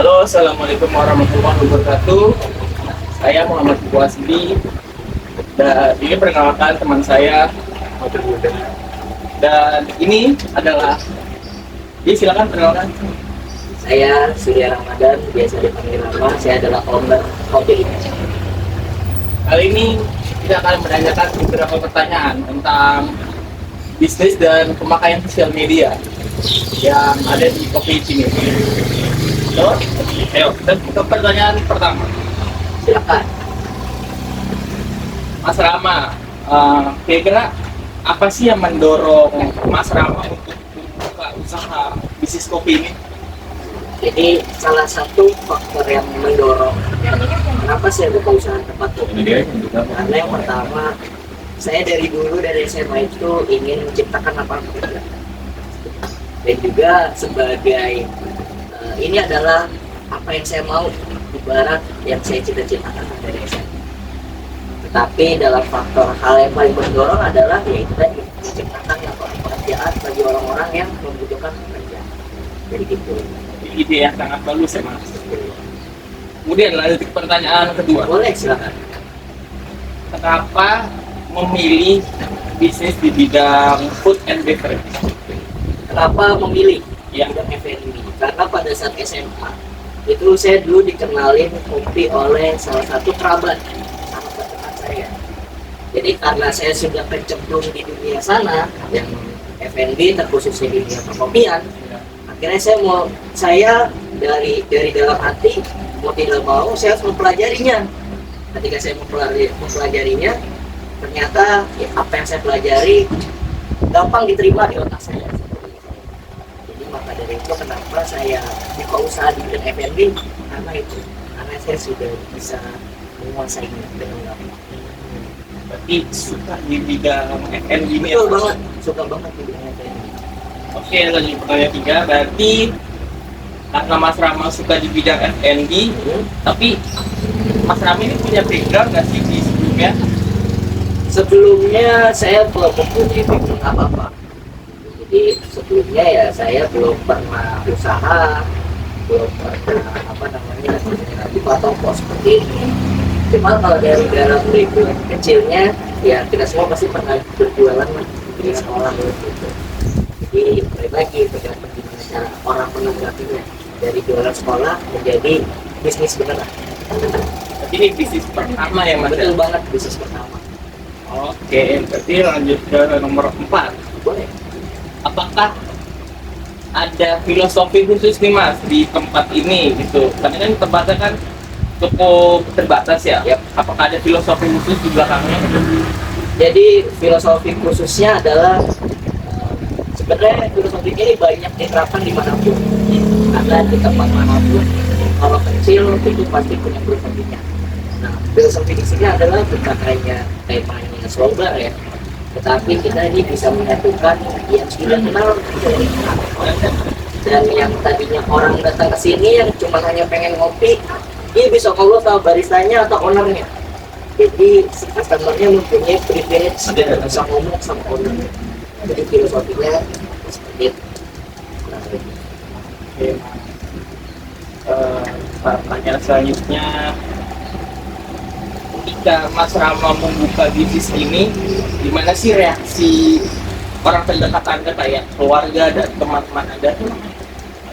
Halo, assalamualaikum warahmatullahi wabarakatuh. Saya Muhammad Buasdi dan ini perkenalkan teman saya. Dan ini adalah, jadi silakan perkenalkan. Saya Surya Ramadan, biasa dipanggil Rama. Saya adalah owner hotel ini. Kali ini kita akan menanyakan beberapa pertanyaan tentang bisnis dan pemakaian sosial media yang ada di Kopi ini. So, ayo kita ke pertanyaan pertama. Silakan. Mas Rama, kira-kira apa sih yang mendorong Mas Rama untuk membuka usaha bisnis kopi ini? Jadi salah satu faktor yang mendorong kenapa saya buka usaha tempat kopi, karena yang pertama, saya dari dulu dari SMA itu ingin menciptakan lapangan pekerjaan, dan juga sebagai ini adalah apa yang saya mau, ibarat yang saya cita-citakan dari SMA. Tetapi dalam faktor hal yang paling mendorong adalah yaitu tadi menciptakan lapangan pekerjaan bagi orang-orang yang membutuhkan pekerjaan. Jadi gitu. Ide yang sangat bagus ya Mas. Kemudian lanjut ke pertanyaan kedua. Boleh, silakan. Kenapa memilih bisnis di bidang food and beverage? Kenapa memilih Ya. bidang F&B? Karena pada saat SMA itu saya dulu dikenalin kopi oleh salah satu kerabat sahabat dekat saya. Jadi karena saya sudah kecemplung di dunia sana yang F&B terkhususnya di dunia perkopian, akhirnya saya dari dalam hati mau tidak mau saya harus mempelajarinya. Ketika saya mempelajarinya, ternyata ya, apa yang saya pelajari gampang diterima di otak saya. Jadi maka dari itu kenapa saya buka usaha di bidang F&B, karena saya sudah bisa menguasainya dengan gampang. Berarti suka di bidang F&B ini ya Betul Mas? banget, suka banget di bidang F&B. Oke, lanjut pertanyaan tiga. Berarti karena Mas Rama suka di bidang F&B, tapi Mas Rama ini punya background nggak sih di sebelumnya? Sebelumnya saya belum mempunyai background apa-apa. Jadi sebelumnya ya saya belum pernah usaha, belum pernah buka toko seperti ini. Cuma kalau dari dalam background kecilnya, ya kita semua pasti pernah berjualan di sekolah gitu. Jadi balik lagi tergantung gimana cara orang menanggapinya, dari jualan sekolah menjadi bisnis beneran. Berarti ini bisnis pertama ya Mas? Betul banget, bisnis pertama. Oke, berarti lanjut ke nomor 4. Boleh. Apakah ada filosofi khusus nih Mas di tempat ini gitu? Karena kan tempatnya kan cukup terbatas ya. Yap. Apakah ada filosofi khusus di belakangnya? Jadi filosofi khususnya adalah sebenarnya filosofi ini banyak diterapkan dimanapun. Ada di tempat manapun. Kalau kecil itu pasti punya filosofinya. Nah, filosofi di sini adalah bukan hanya temanya slogan ya, tetapi kita ini bisa menyatukan yang sudah kenal dan yang tadinya orang datang ke sini yang cuma hanya pengen ngopi, dia bisa ngobrol sama baristanya atau ownernya. Jadi si customernya mempunyai privilege dan bisa ngomong sama ownernya. Jadi filosofinya seperti itu. Oke. Pertanyaan selanjutnya, ketika Mas Rama membuka bisnis ini, gimana sih reaksi orang terdekat Anda kayak keluarga dan teman-teman Anda?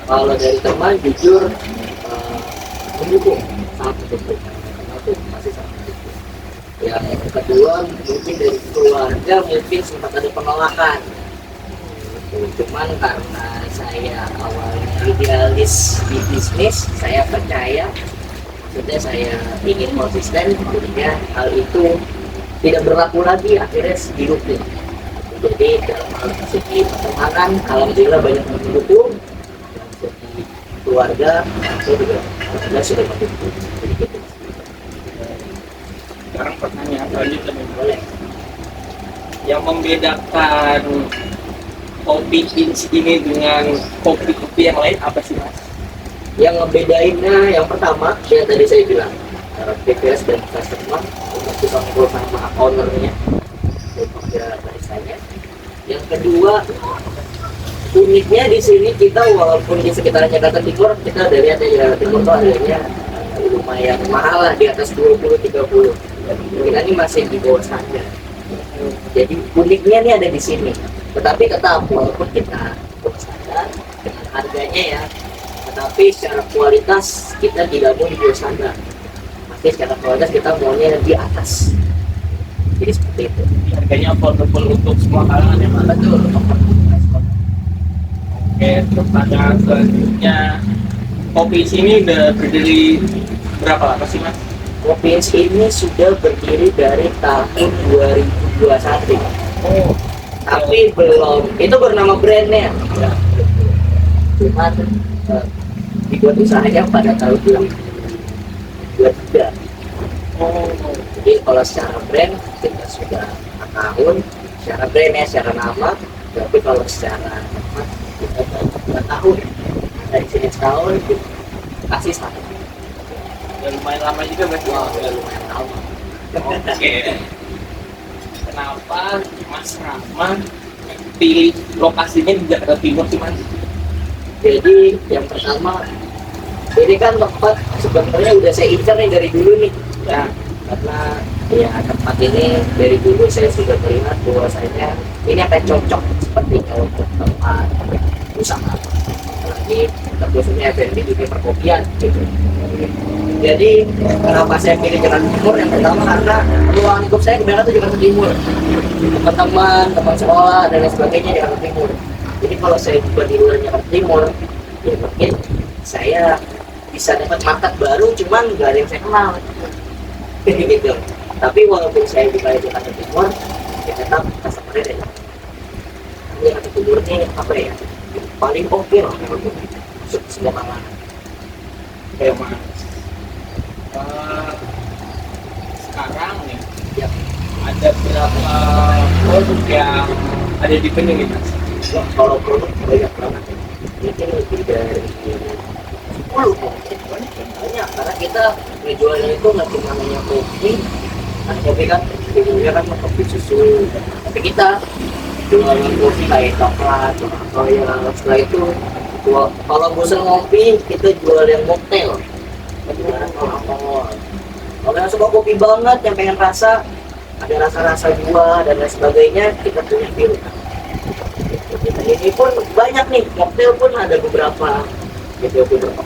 Kalau dari teman jujur mendukung, sangat mendukung. Karena itu masih sangat mendukung. Yang kedua mungkin dari keluarga mungkin sempat ada penolakan. Cuman karena saya awalnya idealis di bisnis, saya percaya, maksudnya saya ingin konsisten, jadinya hal itu tidak berlaku lagi, akhirnya hidupnya. Jadi dalam hal segi pertemanan, alhamdulillah banyak yang mendukung. Dalam segi keluarga, aku juga alhamdulillah sudah mendukung. Jadi gitu. Sekarang pertanyaan selanjutnya, Boleh. yang membedakan kopi Inci ini dengan kopi-kopi yang lain apa sih Mas? Yang ngebedainnya yang pertama, yang tadi saya bilang, PPS dan customer, untuk bisa ngobrol sama ownernya, untuk baristanya. Yang kedua, Uniknya di sini kita walaupun di sekitaran Jakarta Timur, kita udah lihat ya Jakarta Timur tuh harganya lumayan mahal lah, di atas 20-30. Kita ini masih di bawah standar. Jadi uniknya nih ada di sini. Tetapi tetap walaupun kita bawah standar dengan harganya ya, tetapi secara kualitas kita tidak mau di bawah standar. Masih secara kualitas kita maunya di atas. Jadi seperti itu. Harganya affordable untuk semua kalangan ya Mas. Betul. Oke, pertanyaan selanjutnya, kopi sini udah berdiri berapa lama sih Mas? Kopins ini sudah berdiri dari tahun 2021. Oh, Tapi belum, itu bernama brandnya. ya. Cuman dibuat usahanya pada tahun 2023. Oh, Jadi kalau secara brand kita sudah 4 tahun, secara brand ya, secara nama. Tapi kalau secara tempat kita baru 2 tahun. Dari sini setahun, kasih setahun. udah lumayan lama juga Mas. Wah, udah lumayan lama. Oke. Kenapa Mas Rama pilih lokasinya di Jakarta Timur sih Mas? Jadi yang pertama, ini kan tempat sebenarnya udah saya incar nih dari dulu nih. Ya, Karena ya tempat ini dari dulu saya sudah melihat bahwasanya ini akan cocok sepertinya untuk tempat usaha, apalagi khususnya F&B di perkopian gitu. Jadi kenapa saya pilih Jakarta Timur? Yang pertama karena ruang lingkup saya kebanyakan itu Jakarta Timur, teman-teman, teman sekolah dan lain sebagainya Jakarta Timur. Jadi kalau saya buka di luar Jakarta Timur, ya mungkin saya bisa dapat market baru, cuman nggak ada yang saya kenal. Gitu. Tapi walaupun saya buka di Jakarta Timur, ya tetap customer-nya dari Jakarta Timur ini apa ya, paling oke lah untuk semua kalangan. oke Mas. Sekarang nih, Ya, ada berapa produk yang ada di menu nih Mas? wah, kalau produk banyak banget ya. Mungkin lebih dari 10 mungkin banyak karena kita ngejualnya itu nggak cuma hanya kopi. Kan kopi kan ujungnya kan kopi susu, tapi kita jualan kopi kayak coklat atau yang setelah itu kalau bosan ngopi kita jual yang mocktail, jualan alkohol. Kalau yang suka kopi banget yang pengen rasa ada rasa-rasa buah dan lain sebagainya, kita punya pil. Kita ini pun banyak nih, mocktail pun ada beberapa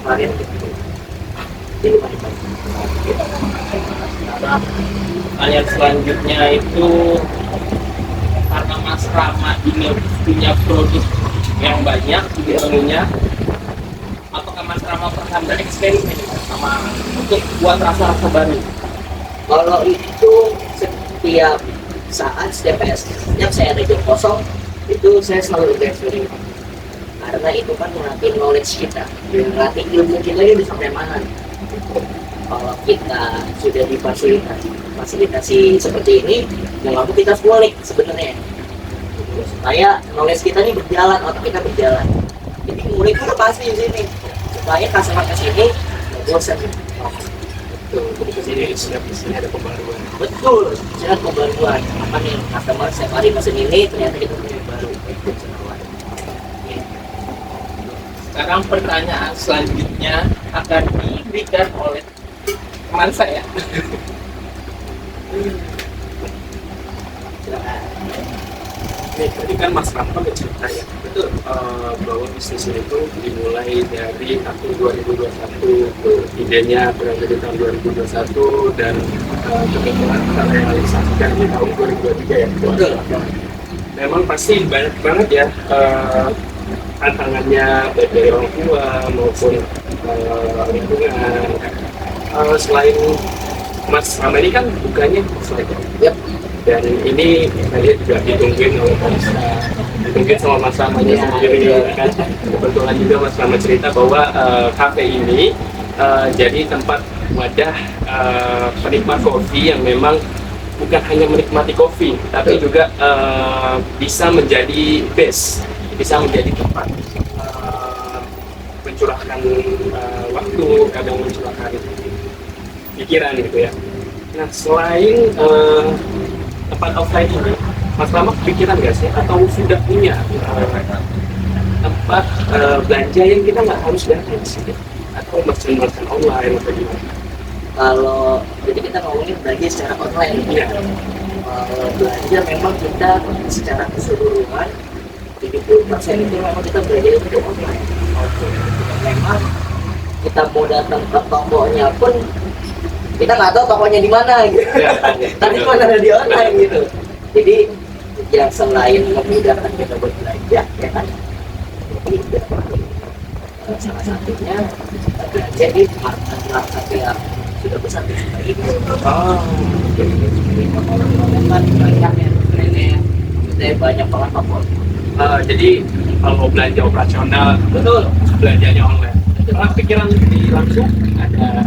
varian gitu. Jadi lumayan banyak. Sekarang pertanyaan selanjutnya itu, karena Mas Rama ini punya produk yang banyak di menunya, apakah Mas Rama pernah bereksperimen sama untuk buat rasa-rasa baru? Kalau itu setiap saat, setiap saya ada jam kosong, itu saya selalu bereksperimen. Karena itu kan melatih knowledge kita, melatih ilmu kita ini bisa sampai mana. Kalau kita sudah fasilitasi seperti ini, yang mampu kita ngulik sebenarnya. Supaya knowledge kita ini berjalan, otak kita berjalan. Jadi ngulik itu pasti di sini. Supaya customer ke sini nggak bosan. Betul, jadi ke sini Setiap di sini ada pembaruan. betul, saya pembaruan. Apa nih, customer setiap hari pesen ini, ternyata kita punya yang baru. Itu seruan. Sekarang pertanyaan selanjutnya akan diberikan oleh teman saya. Silakan. Tadi kan Mas Rama bercerita ya, Betul. bahwa bisnis ini itu dimulai dari tahun 2021, idenya berada di tahun 2021 dan kebetulan kita realisasikan di tahun 2023 ya. Betul. Memang pasti banyak banget ya tantangannya baik dari orang tua maupun lingkungan. Selain Mas Rama ini kan bukannya selain Yap. dan ini saya juga ditungguin oleh ditungguin sama Mas Ramanya Ya, sendiri betul. kan. Kebetulan juga Mas Rama cerita bahwa kafe ini jadi tempat wadah penikmat kopi yang memang bukan hanya menikmati kopi tapi juga bisa menjadi base, bisa menjadi tempat mencurahkan waktu, kadang mencurahkan pikiran gitu ya. Nah, selain tempat offline ini, Mas Rama kepikiran nggak sih atau sudah punya tempat belanja yang kita nggak harus datang ke sini atau merchant online atau gimana? Kalau jadi kita ngomongin belanja secara online. Iya. Belanja memang kita secara keseluruhan 70% itu memang kita belanja itu online. Memang kita mau datang ke tokonya pun kita nggak tahu tokonya di mana gitu. Ya, Tapi cuma ada di online gitu. Jadi yang selain memudahkan kita berbelanja, ya kan? Jadi salah satunya belanja di market yang sudah besar di ini. Oh, Jadi orang-orang banyak yang trennya, maksudnya banyak banget toko. jadi kalau belanja operasional, Betul. belanjanya online. Pernah pikiran di langsung ada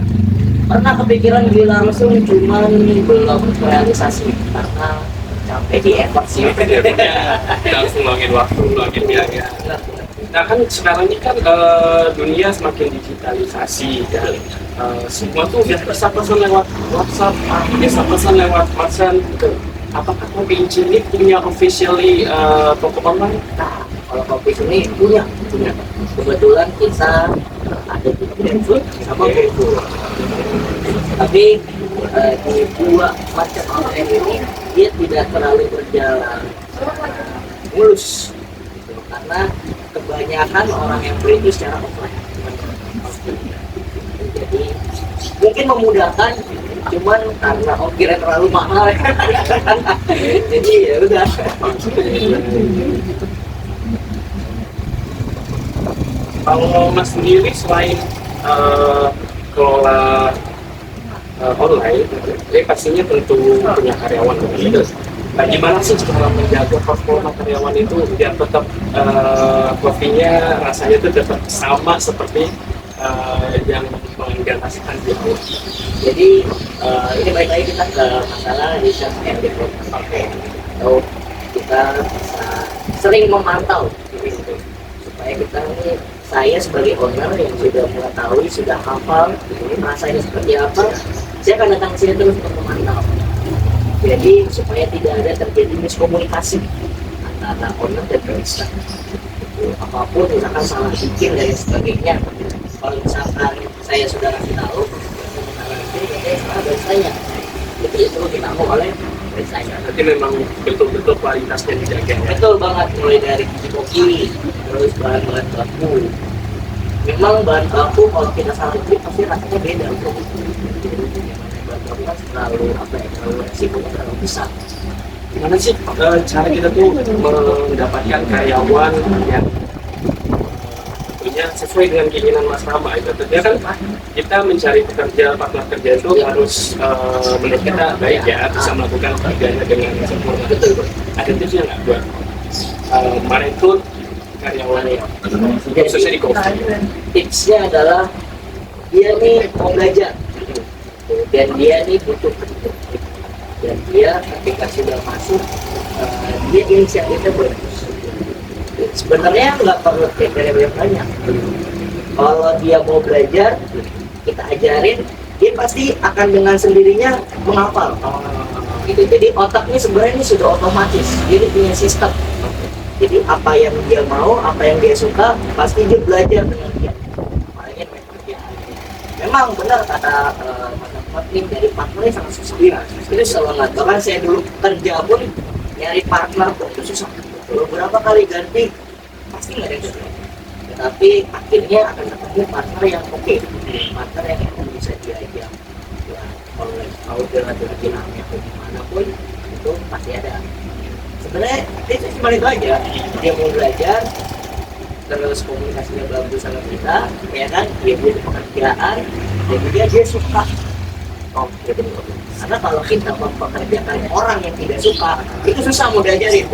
Pernah kepikiran beli langsung, cuman belum realisasi karena capek di effort sih. kita langsung luangin waktu, luangin biaya. Nah kan sekarang ini kan dunia semakin digitalisasi dan semua tuh udah pesan-pesan lewat WhatsApp, pesan lewat merchant gitu. Apakah Kopi Inci ini punya officially toko online? Nah, kalau kopi ini punya. Kebetulan kita ada di GrabFood sama GoFood. Tapi di dua macam online ini dia tidak terlalu berjalan mulus, gitu. Karena kebanyakan orang yang beli itu secara offline. Jadi mungkin memudahkan, cuman karena ongkirnya terlalu mahal. Jadi ya udah. Kalau Mas sendiri selain kelola online, jadi pastinya tentu punya karyawan gitu. Nah, gimana sih cara menjaga performa karyawan itu biar tetap kopinya rasanya itu tetap sama seperti yang menggantikan gitu. Jadi ini baik lagi kita ke masalah research and development. Atau kita bisa sering memantau gitu. Supaya kita ini, saya sebagai owner yang sudah mengetahui, sudah hafal ini rasanya seperti apa, saya akan datang ke sini terus untuk memantau. Jadi supaya tidak ada terjadi miskomunikasi antara owner dan barista. Apapun misalkan salah bikin dan sebagainya, kalau misalkan saya sudah kasih tahu saya salah baristanya, itu perlu ditanggung oleh baristanya. Jadi memang betul-betul kualitasnya dijaga. Betul banget, mulai dari biji kopi, terus bahan-bahan baku. Memang bahan baku kalau kita salah beli pasti rasanya beda bro. Bahan baku kan terlalu terlalu resikonya terlalu besar. Gimana sih cara kita tuh mendapatkan karyawan yang tentunya sesuai dengan keinginan Mas Rama itu? Tentunya kan kita mencari partner kerja itu harus menurut kita baik ya, bisa melakukan pekerjaannya dengan sempurna. Betul. Ada tipsnya nggak buat merekrut karyawan khususnya di kopi? Tipsnya adalah dia nih mau belajar dan dia nih butuh kerja. Dan dia ketika sudah masuk dia inisiatifnya bagus. Sebenarnya nggak perlu kriteria banyak. Kalau dia mau belajar, kita ajarin, dia pasti akan dengan sendirinya menghafal. Gitu. Jadi otaknya sebenarnya ini sudah otomatis, jadi punya sistem. Jadi apa yang dia mau, apa yang dia suka, pasti dia belajar dengan dia. Makanya memang benar kata Mas dari partner sangat susah. Itu sangat. Bahkan saya dulu kerja pun nyari partner pun itu susah. Beberapa kali ganti pasti nggak ada yang suka. Tetapi akhirnya akan ketemu partner yang oke, partner yang bisa diajak. Ya, kalau order atau lagi namanya atau gimana pun itu pasti ada. Sebenarnya itu cuma itu aja. Dia mau belajar, terus komunikasinya bagus sama kita, ya kan? Dia butuh pekerjaan, jadi dia suka. Oh, gitu. Karena kalau kita mempekerjakan orang yang tidak suka, itu susah mau diajarin.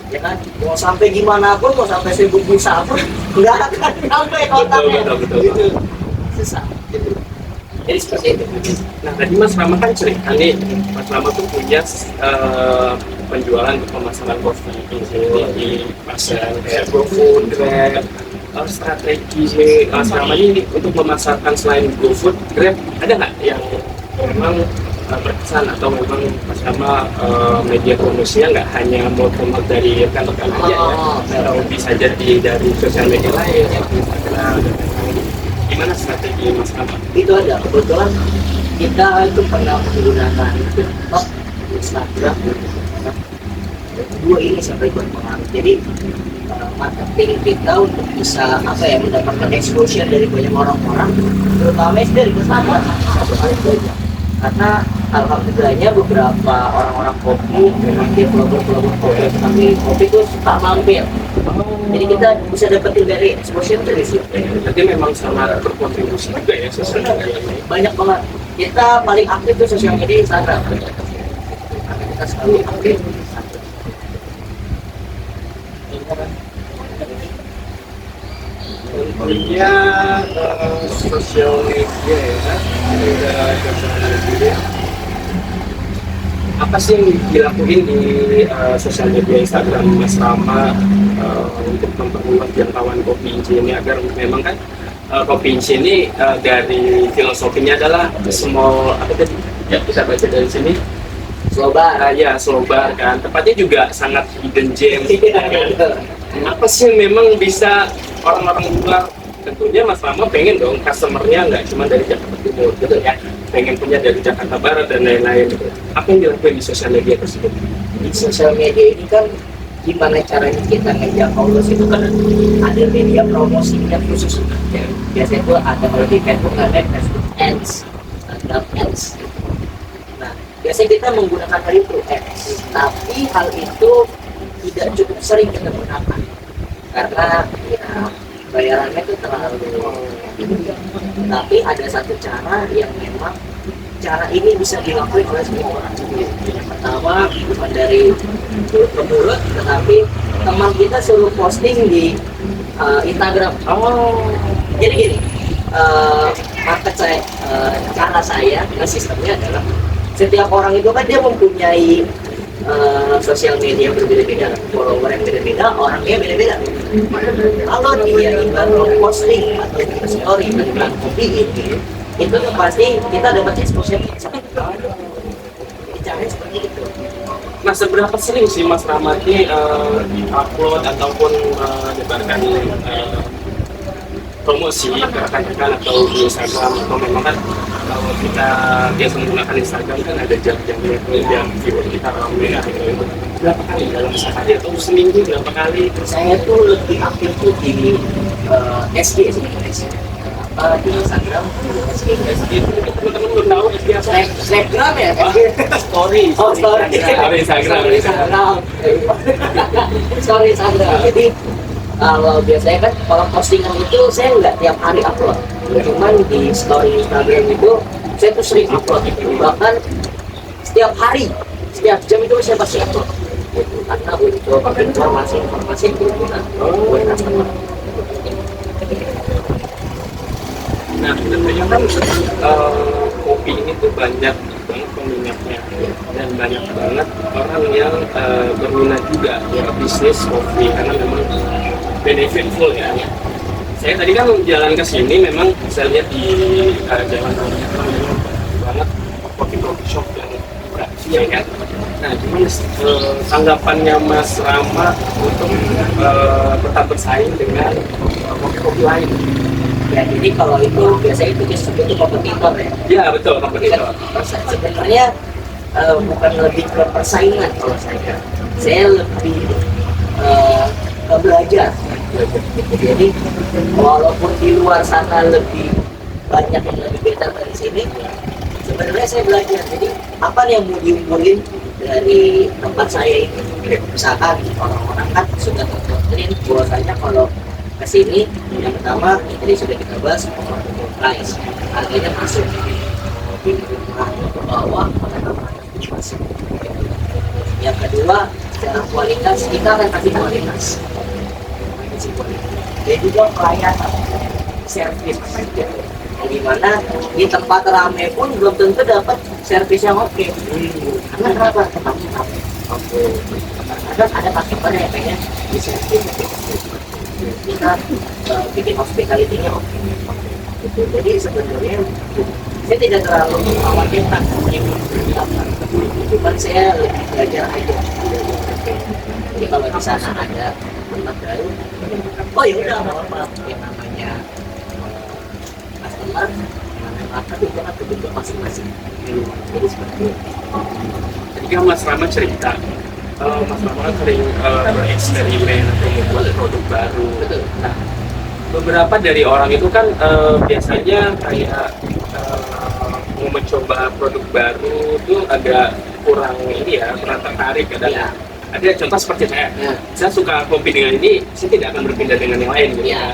Ya kan, mau sampai gimana pun, mau sampai 1000 bisa pun nggak akan sampai otaknya. Betul. Gitu. Susah. Gitu. Jadi seperti itu. Nah tadi Mas Rama kan cerita nih, Mas Rama tuh punya penjualan untuk pemasaran kopi di pasar kayak GoFood, Grab, strategi Mas Rama ini untuk memasarkan selain GoFood, Grab ada nggak yang memang berkesan atau memang sama media promosinya nggak hanya mau promote dari rekan-rekan aja ya, atau bisa jadi dari sosial media lain, Instagram, dan lain-lain. Gimana strategi Mas Rama? Itu ada kebetulan kita itu pernah menggunakan TikTok, Instagram, dua ini sampai berpengaruh. Jadi marketing kita untuk bisa apa ya, mendapatkan exposure dari banyak orang-orang, terutama dari bersama satu kali saja. Karena alhamdulillahnya beberapa orang-orang kopi, memang dia blogger-blogger kopi, tapi kopi itu suka mampir. Jadi kita bisa dapetin dari exposure dari situ. Jadi memang sangat berkontribusi juga ya sosial media ini. Banyak banget. Kita paling aktif tuh sosial media Instagram. Karena kita selalu aktif di Instagram. Tentunya sosial media ya, udah sosial media. Apa sih yang dilakuin di sosial media Instagram Mas Rama untuk memperluas jangkauan Kopi Inci ini, agar memang kan Kopi Inci ini dari filosofinya adalah small, apa tadi ya kita baca dari sini, Slow bar. ya slow bar kan, tempatnya juga sangat hidden gem kan? Apa sih yang memang bisa orang-orang luar, tentunya Mas Rama pengen dong customernya nggak cuma dari Jakarta Timur gitu ya, pengen punya dari Jakarta Barat dan lain-lain gitu. Apa yang dilakukan di sosial media tersebut? Di sosial media ini kan gimana caranya kita ngejangkau luas itu kan ada media promosinya khusus. Biasanya itu ada kalau di Facebook ada Facebook Ads, Instagram Ads. Nah, biasanya kita menggunakan hal itu Ads, tapi hal itu tidak cukup sering kita gunakan karena ya bayarannya itu terlalu tinggi. Tapi ada satu cara yang memang cara ini bisa dilakukan oleh semua orang. Yang pertama bukan dari mulut ke mulut, tetapi teman kita suruh posting di Instagram. Jadi gini, market saya, cara saya, sistemnya adalah setiap orang itu kan dia mempunyai sosial media berbeda-beda, follower yang beda-beda, orangnya beda-beda. Kalau dia baru posting atau bikin story tentang kopi ini, itu tuh pasti kita dapat exposure. Jadi caranya seperti itu. Nah, seberapa sering sih Mas Rama ini upload ataupun menyebarkan promosi ke rekan-rekan atau di Instagram, atau memang kan kalau kita biasa menggunakan Instagram kan ada jam-jamnya yang viewer kita ramai gitu. Berapa kali dalam sehari atau seminggu berapa kali? Saya tuh lebih aktif tuh di SG sih, di Instagram, SG. Teman-teman belum tahu SG apa? Snapgram ya? Story. Oh, story. Instagram. Story Instagram. Jadi kalau biasanya kan kalau postingan itu saya nggak tiap hari upload, cuman di story Instagram itu saya tuh sering upload, bahkan setiap hari, setiap jam itu saya pasti upload, karena untuk informasi yang berguna buat customer. Nah, tentunya kan kopi ini tuh banyak banget peminatnya dan banyak banget orang yang berminat juga ya bisnis kopi, karena memang benefitful ya. Saya tadi kan jalan ke sini, memang saya lihat di jalan raya memang banget kopi shop yang buka, ya kan. Nah, gimana tanggapannya Mas Rama untuk tetap bersaing dengan kopi-kopi lain? Ya, jadi kalau itu biasanya itu disebut kompetitor ya. Ya betul, kompetitor. Sebenarnya bukan lebih ke persaingan kalau saya lebih ke belajar. Jadi walaupun di luar sana lebih banyak yang lebih pintar dari sini, sebenarnya saya belajar. Jadi apa yang mau diunggulin dari tempat saya ini? Misalkan orang-orang kan sudah terdoktrin bahwasanya kalau kesini yang pertama tadi sudah kita bahas price, harganya masuk, di rumah ke bawah masuk. Yang kedua secara kualitas kita akan kasih kualitas. Dan juga pelayanan servis, dimana di tempat ramai pun belum tentu dapat servis yang oke. Karena kenapa? Tempat ramai. Kadang ada customer yang pengen di servis, kita bikin hospitality-nya oke. Jadi sebenarnya saya tidak terlalu mengkhawatirkan apa, cuman saya lebih belajar aja. Jadi kalau di sana ada tempat baru, oh ya udah nggak apa-apa, yang namanya customer, yang makan itu kan bentuk masing-masing. Jadi seperti itu. Tadi kan Mas Rama cerita, Mas Rama kan sering bereksperimen atau membuat produk baru. Betul. Nah, beberapa dari orang itu kan biasanya kayak mau mencoba produk baru itu agak kurang ini ya, kurang tertarik kadang. Iya. Ada contoh seperti saya, Ya. saya suka kopi dengan ini, saya tidak akan berpindah dengan yang lain gitu. Iya.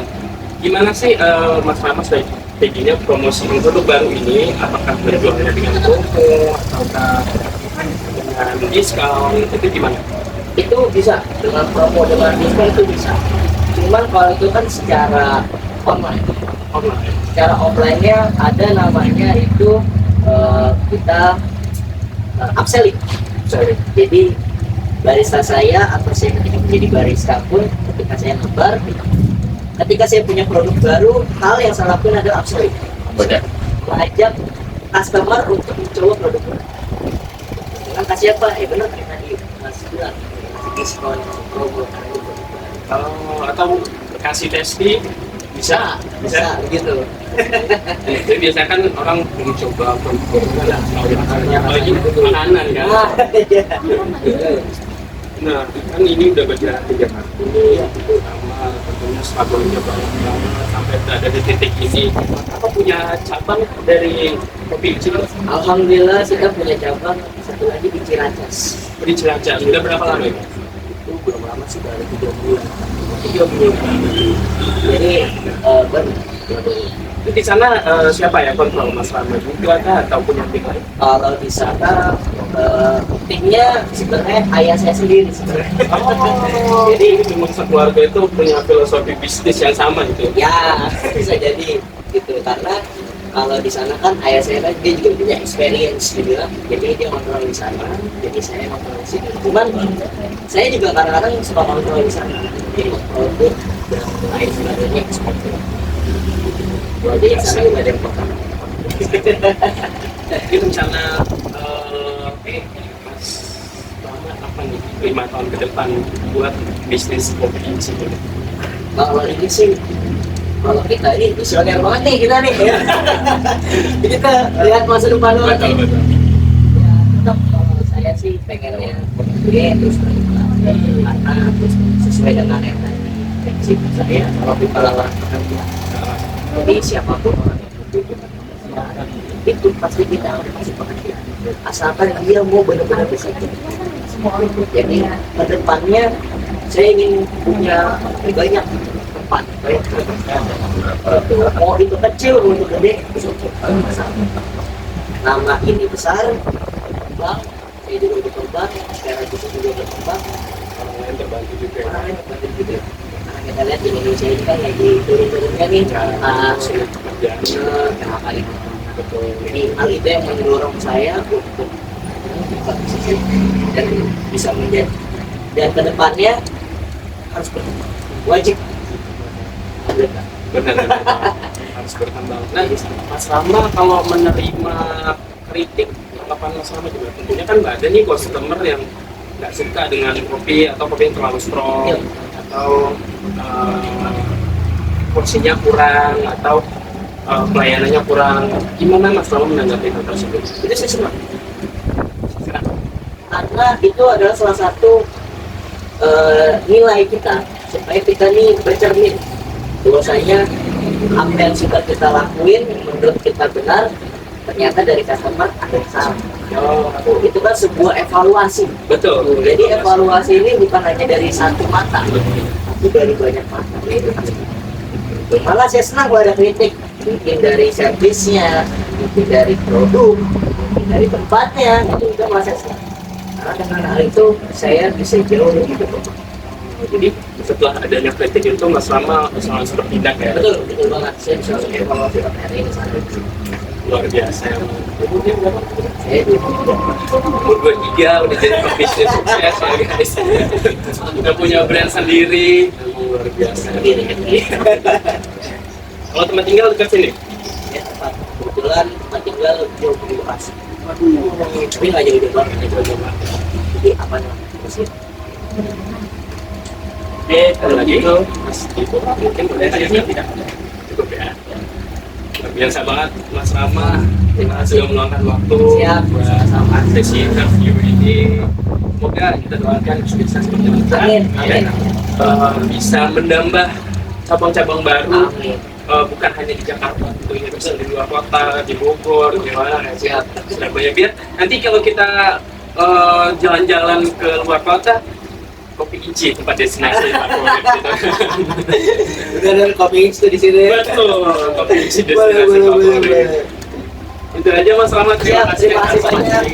Gimana sih Mas Rama strateginya promosi produk baru ini? Apakah menjualnya dengan promo ataukah dengan diskon? Itu gimana? Itu bisa dengan promo, dengan diskon itu bisa. Cuman kalau itu kan secara online. Online. Secara offline-nya ada namanya itu kita upselling. Jadi barista saya atau saya ketika menjadi barista pun, ketika saya ngebar, ketika saya punya produk baru, hal yang saya lakukan adalah upselling. Benar. Mengajak customer untuk mencoba produk baru. Dengan kasih apa? Benar kayak tadi Mas bilang, kasih diskon, kasih promo, karena itu produk baru. Atau kasih testing bisa begitu. Jadi biasanya kan orang mencoba produk apalagi makanan kan. Iya. Nah, kan ini udah berjalan 3 tahun sama tentunya struggle-nya banyak banget sampai ada di titik ini. Apa punya cabang dari kopi Cilacap? Alhamdulillah kita punya cabang satu lagi di Ciracas. Di Cilacap udah berapa lama itu? Itu belum lama sih, baru 3 bulan. 3 bulan. Jadi baru. Itu di sana siapa ya kontrol, Mas Rama juga kah atau punya tim lain? Kalau di sana timnya sebenarnya ayah saya sendiri sebenarnya. Jadi memang sekeluarga itu punya filosofi bisnis yang sama gitu. Ya bisa jadi gitu, karena kalau di sana kan ayah saya kan dia juga punya experience gitu ya, jadi dia kontrol di sana, jadi saya kontrol di sini. Cuman saya juga kadang-kadang suka kontrol di sana, jadi produk dan lain sebagainya seperti itu. Jadi sana juga ada yang potong. Jadi rencana Mas Rama apa nih 5 tahun ke depan buat bisnis kopi di sini? Kalau ini sih, kalau kita ini visioner banget nih kita nih ya. Kita lihat masa depan banget nih. Betul. Ya, tetap kalau saya sih pengennya gede terus karena terus sesuai dengan yang tadi prinsip saya kalau kita lawan pekerjaan. Jadi siapapun orang yang butuh pekerjaan itu pasti kita harus kasih pekerjaan. Asalkan dia mau benar-benar bekerja. Jadi ke depannya saya ingin punya banyak tempat, banyak tempat. Mau itu kecil, mau itu gede, itu nama ini besar, berkembang, saya juga berkembang, sekarang itu juga berkembang, Orang lain terbantu juga. orang lain berkembang juga. Karena kita lihat di Indonesia ini kan lagi turun-turunnya nih, Sulit pekerjaan. kenapa ini? Betul. Jadi hal itu yang mendorong saya untuk buka bisnis dan bisa menjadi, dan kedepannya harus berkembang, wajib. Benar. Harus berkembang. Nah, Mas Rama kalau menerima kritik, tanggapan Mas Rama juga tentunya kan nggak ada nih customer yang nggak suka dengan kopi atau kopi yang terlalu strong Iya. atau porsinya kurang atau pelayanannya kurang. Gimana Mas Rama menanggapi hal tersebut? Itu saya senang. Karena itu adalah salah satu nilai kita supaya kita nih bercermin bahwasanya apa yang sudah kita lakuin menurut kita benar, ternyata dari customer ada yang salah. Itu kan sebuah evaluasi. Betul. Jadi evaluasi ini bukan hanya dari satu mata, tapi dari banyak mata. Malah saya senang kalau ada kritik, mungkin dari servisnya, mungkin dari produk, mungkin dari tempatnya, itu juga malah saya senang. Karena dengan hal itu saya bisa jauh lebih berkembang. Jadi setelah adanya kritik itu Mas Rama langsung bertindak ya. Betul, betul banget. Saya bisa langsung evaluasi materi ini sampai di sini. Luar biasa. Umurnya berapa? Saya 23. Umur 23 udah jadi pebisnis sukses ya guys. Udah punya brand sendiri. Luar biasa. Sendiri. Kalau tempat tinggal dekat sini? Ya, tempat kebetulan tempat tinggal Portugal jauh lebih luas. Waduh. Tapi nggak jauh-jauh banget, nggak jauh-jauh banget. Jadi apa namanya? Mesir. Oke, kalau lagi gitu Mas Tito mungkin boleh dari tanya sini tidak. cukup ya. Biasa banget Mas Rama, terima kasih sudah meluangkan waktu Siap, buat sama-sama. sesi interview ini. Semoga kita doakan sukses berjalan, Amin, amin. bisa menambah cabang-cabang baru. Amin. Bukan hanya di Jakarta, tentunya bisa di luar kota, di Bogor, di mana Siap. Surabaya. Biar nanti kalau kita jalan-jalan ke luar kota, Kopi Inci tempat destinasi favorit gitu. Udah ada kopi itu di sini. Betul, Kopi Inci Boleh, destinasi boleh, boleh, favorit. boleh. Itu aja Mas Rahmat, Siap, terima kasih banyak.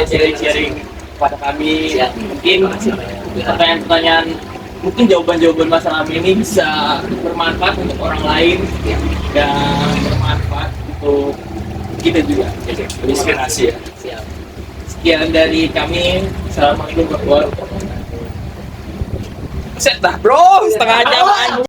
Sharing-sharing kepada kami. Siap. Mungkin pertanyaan-pertanyaan, mungkin jawaban-jawaban Mas Rami ini bisa bermanfaat untuk orang lain dan bermanfaat untuk kita juga. Inspirasi ya. Siap. Sekian dari kami. Assalamualaikum warahmatullahi wabarakatuh. Set dah bro, setengah jam.